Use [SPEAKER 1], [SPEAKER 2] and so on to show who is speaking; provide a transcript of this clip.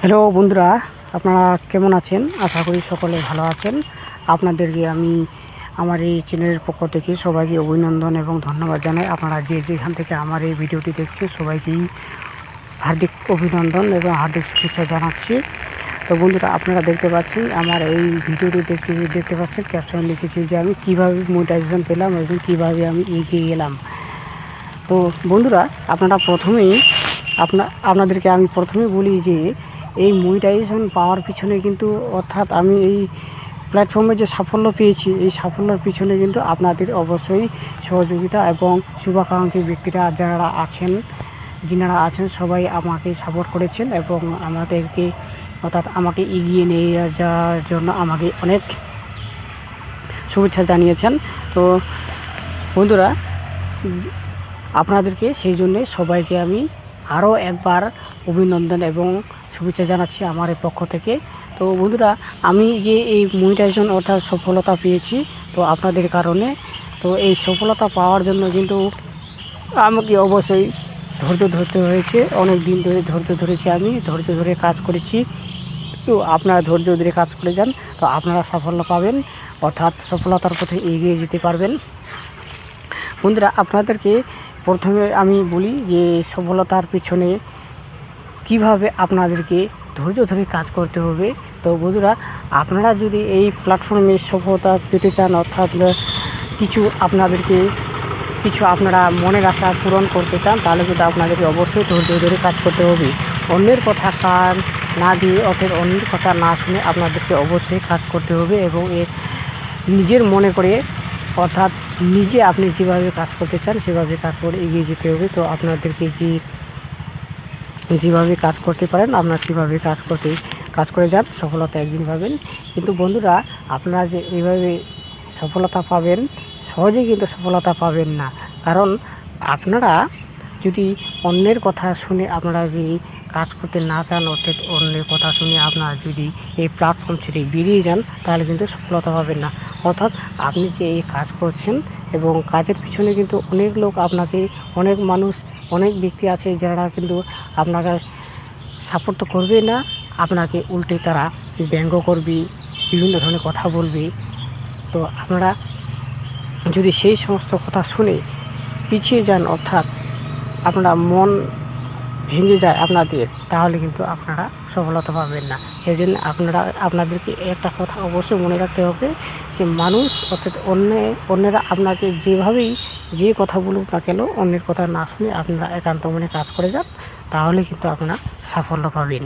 [SPEAKER 1] Hello বন্ধুরা, আপনারা কেমন আছেন? আশা করি সকলে ভালো আছেন। আপনাদেরকে আমি আমার এই চ্যানেলের পক্ষ থেকে সবাইকে অভিনন্দন এবং ধন্যবাদ জানাই। আপনারা যেখান থেকে আমার এই ভিডিওটি দেখছেন সবাইকেই হার্দিক অভিনন্দন এবং হার্দিক শুভেচ্ছা জানাচ্ছি। তো বন্ধুরা, আপনারা দেখতে পাচ্ছেন আমার এই ভিডিওটি দেখতে পাচ্ছেন ক্যাপশনে লিখেছি যে আমি কীভাবে মনিটাইজেশন পেলাম এবং কীভাবে আমি এগিয়ে গেলাম। তো বন্ধুরা, আপনাদেরকে আমি প্রথমেই বলি যে এই মনিটাইজেশন পাওয়ার পিছনে কিন্তু অর্থাৎ আমি এই প্ল্যাটফর্মে যে সাফল্য পেয়েছি, এই সাফল্যের পিছনে কিন্তু আপনাদের অবশ্যই সহযোগিতা এবং শুভাকাঙ্ক্ষী ব্যক্তিরা যিনারা আছেন সবাই আমাকে সাপোর্ট করেছেন এবং আমাকে এগিয়ে নিয়ে যাওয়ার জন্য আমাকে অনেক শুভেচ্ছা জানিয়েছেন। তো বন্ধুরা, আপনাদেরকে সেই জন্যে সবাইকে আমি আরও একবার অভিনন্দন এবং শুভেচ্ছা জানাচ্ছি আমার এই পক্ষ থেকে। তো বন্ধুরা, আমি যে এই মনিটাইজেশন অর্থাৎ সফলতা পেয়েছি তো আপনাদের কারণে। তো এই সফলতা পাওয়ার জন্য কিন্তু আমাকে অবশ্যই ধৈর্য ধরতে হয়েছে। অনেক দিন ধরে ধৈর্য ধরেছি, আমি ধৈর্য ধরে কাজ করেছি। তো আপনারা ধৈর্য ধরে কাজ করে যান, তো আপনারা সাফল্য পাবেন, অর্থাৎ সফলতার পথে এগিয়ে যেতে পারবেন। বন্ধুরা, আপনাদেরকে প্রথমে আমি বলি যে সফলতার পিছনে কিভাবে আপনাদেরকে ধৈর্য ধরে কাজ করতে হবে। তো বন্ধুরা, আপনারা যদি এই প্ল্যাটফর্মে সফলতা পেতে চান, অর্থাৎ কিছু আপনারা মনের আশা পূরণ করতে চান, তাহলে কিন্তু আপনাদেরকে অবশ্যই ধৈর্য ধরে কাজ করতে হবে। অন্যের কথা কান না দিয়ে অর্থাৎ অন্যের কথা না শুনে আপনাদেরকে অবশ্যই কাজ করতে হবে এবং নিজের মনে করে অর্থাৎ নিজে আপনি যেভাবে কাজ করতে চান সেভাবে কাজ করে এগিয়ে যেতে হবে। তো আপনাদেরকে যেভাবে কাজ করতে পারেন আপনারা সেভাবে কাজ করে যান, সফলতা একদিন পাবেন। কিন্তু বন্ধুরা, আপনারা যে এইভাবে সফলতা পাবেন, সহজেই কিন্তু সফলতা পাবেন না। কারণ আপনারা যদি অন্যের কথা শুনে আপনারা যদি কাজ করতে না চান, অর্থাৎ অন্যের কথা শুনে আপনারা যদি এই প্ল্যাটফর্ম ছেড়ে বেরিয়ে যান, তাহলে কিন্তু সফলতা পাবেন না। অর্থাৎ আপনি যে এই কাজ করছেন এবং কাজের পিছনে কিন্তু অনেক মানুষ, অনেক ব্যক্তি আছে যারা কিন্তু আপনাকে সাপোর্ট তো করবে না, আপনাকে উল্টে তারা ব্যঙ্গ করবে, বিভিন্ন ধরনের কথা বলবে। তো আপনারা যদি সেই সমস্ত কথা শুনে পিছিয়ে যান, অর্থাৎ আপনারা মন ভেঙে যায় আপনাদের, তাহলে কিন্তু আপনারা সফলতা পাবেন না। সেই জন্য আপনাদেরকে একটা কথা অবশ্যই মনে রাখতে হবে, সে মানুষ অর্থাৎ অন্যেরা আপনাকে যে কথা বলুক না কেন, অন্যের কথা না শুনে আপনারা একান্ত মনে কাজ করে যান, তাহলে কিন্তু আপনারা সাফল্য পাবেন।